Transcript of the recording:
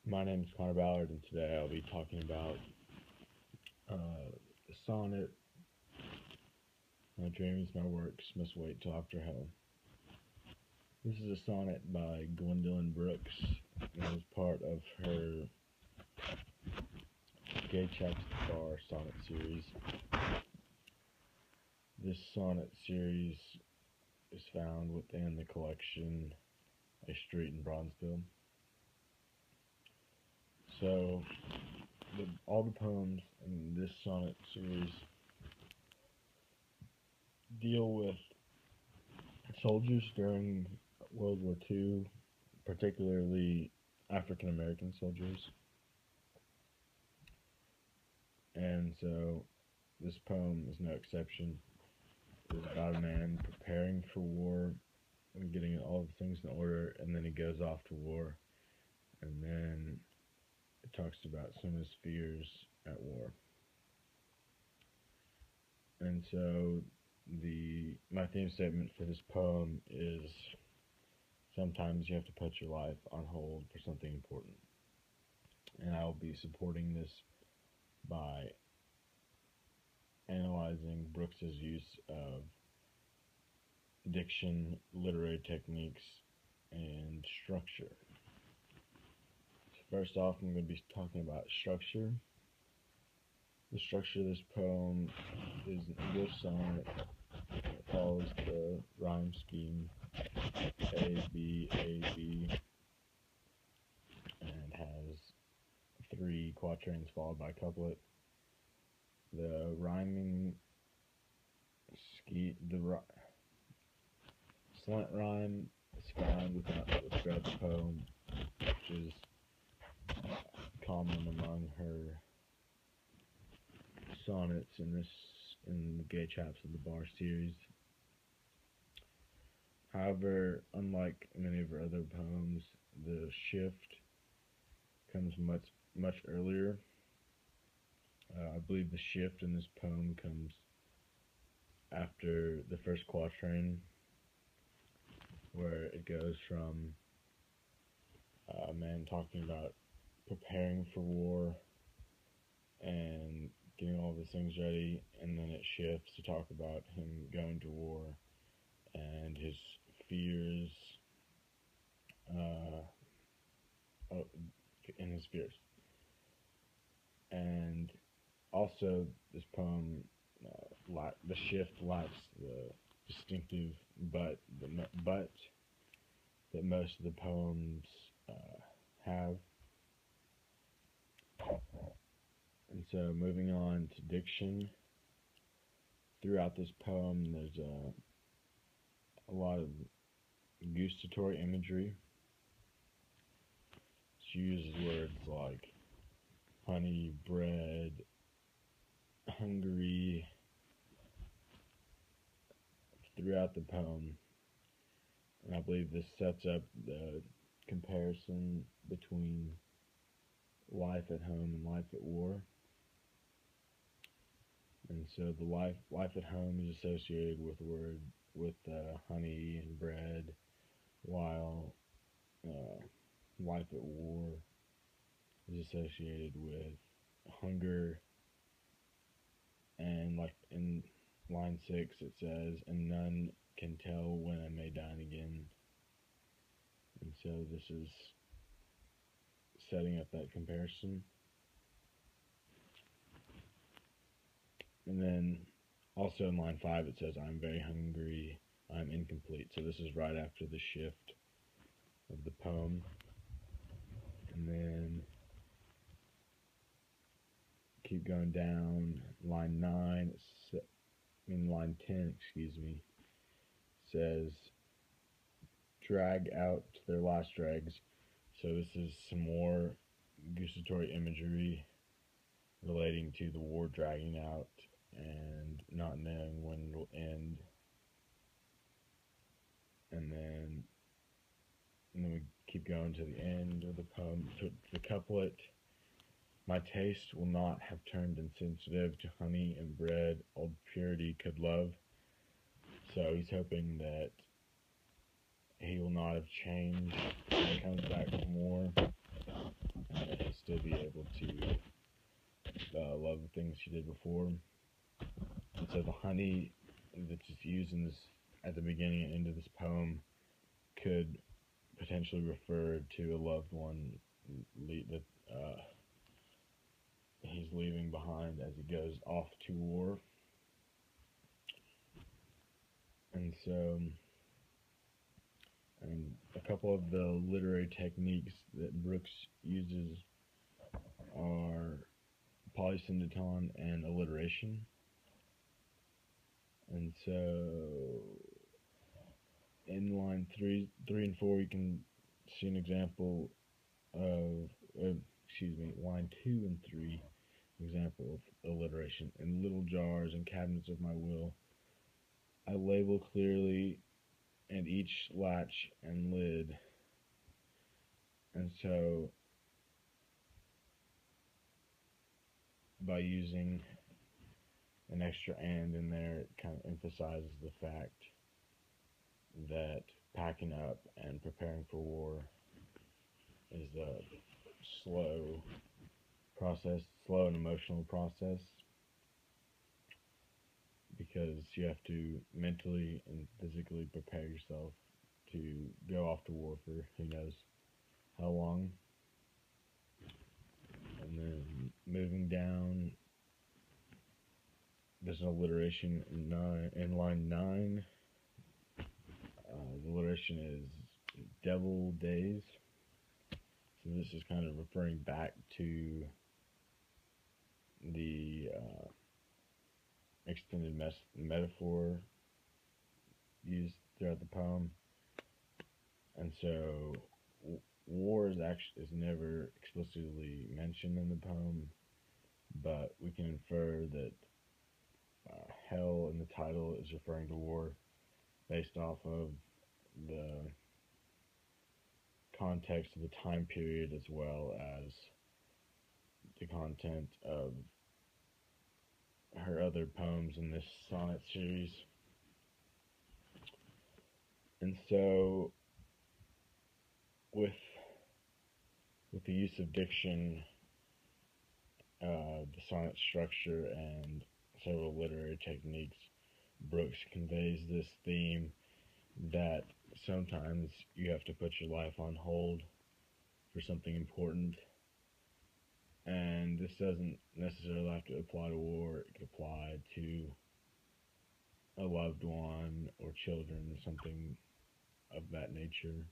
My name is Connor Ballard, and today I'll be talking about the sonnet, "My dreams, my works must wait till after hell." This is a sonnet by Gwendolyn Brooks, and it was part of her Gay Chaps at the Bar sonnet series. This sonnet series is found within the collection A Street in Bronzeville. So, all the poems in this sonnet series deal with soldiers during World War II, particularly African American soldiers. And so this poem is no exception. It's about a man preparing for war and getting all the things in order, and then he goes off to war, and then it talks about some of his fears at war. And so my theme statement for this poem is, sometimes you have to put your life on hold for something important. And I will be supporting this by analyzing Brooks's use of diction, literary techniques, and structure. So first off, I'm going to be talking about structure. The structure of this poem is an English sonnet. It follows the rhyme scheme A, B, A, B, and has 3 quatrains followed by a couplet. The rhyming slant rhyme is found throughout the poem, which is common among her sonnets in the Gay Chaps at the Bar series. However, unlike many of her other poems, the shift comes much earlier. I believe the shift in this poem comes after the first quatrain, where it goes from a man talking about preparing for war and getting all the things ready, and then it shifts to talk about him going to war and his fears, And also, this poem, the shift lacks the distinctive but that most of the poems have. And so, moving on to diction, throughout this poem, there's a lot of gustatory imagery. She uses words like honey, bread, hungry throughout the poem. And I believe this sets up the comparison between life at home and life at war. And so the life at home is associated with honey and bread, while life at war is associated with hunger. And like in line 6, it says, "And none can tell when I may dine again." And so this is setting up that comparison. And then also in line 5, it says, "I'm very hungry, I'm incomplete." So this is right after the shift of the poem. And then keep going down, line 10, says, "Drag out their last dregs." So this is some more gustatory imagery relating to the war dragging out and not knowing when it will end. And then we keep going to the end of the poem, to the couplet. "My taste will not have turned insensitive to honey and bread, old purity could love." So he's hoping that he will not have changed when he comes back from war, things she did before. And so the honey that's just used in this at the beginning and end of this poem could potentially refer to a loved one that he's leaving behind as he goes off to war. And so, and a couple of the literary techniques that Brooks uses are polysyndeton and alliteration. And so, in line 3 and 4, you can see an example of, line 2 and 3, example of alliteration. In little jars and cabinets of my will, I label clearly, and each latch and lid. And so, by using an extra and in there, it kind of emphasizes the fact that packing up and preparing for war is a slow and emotional process, because you have to mentally and physically prepare yourself to go off to war for who knows how long. And then moving down, there's an alliteration in line 9. The alliteration is devil days. So this is kind of referring back to the extended metaphor used throughout the poem. And so war is never explicitly mentioned in the poem, but we can infer that hell in the title is referring to war based off of the context of the time period, as well as the content of her other poems in this sonnet series. And so with the use of diction, the sonnet structure, and several literary techniques, Brooks conveys this theme that sometimes you have to put your life on hold for something important. And this doesn't necessarily have to apply to war. It could apply to a loved one or children, something of that nature.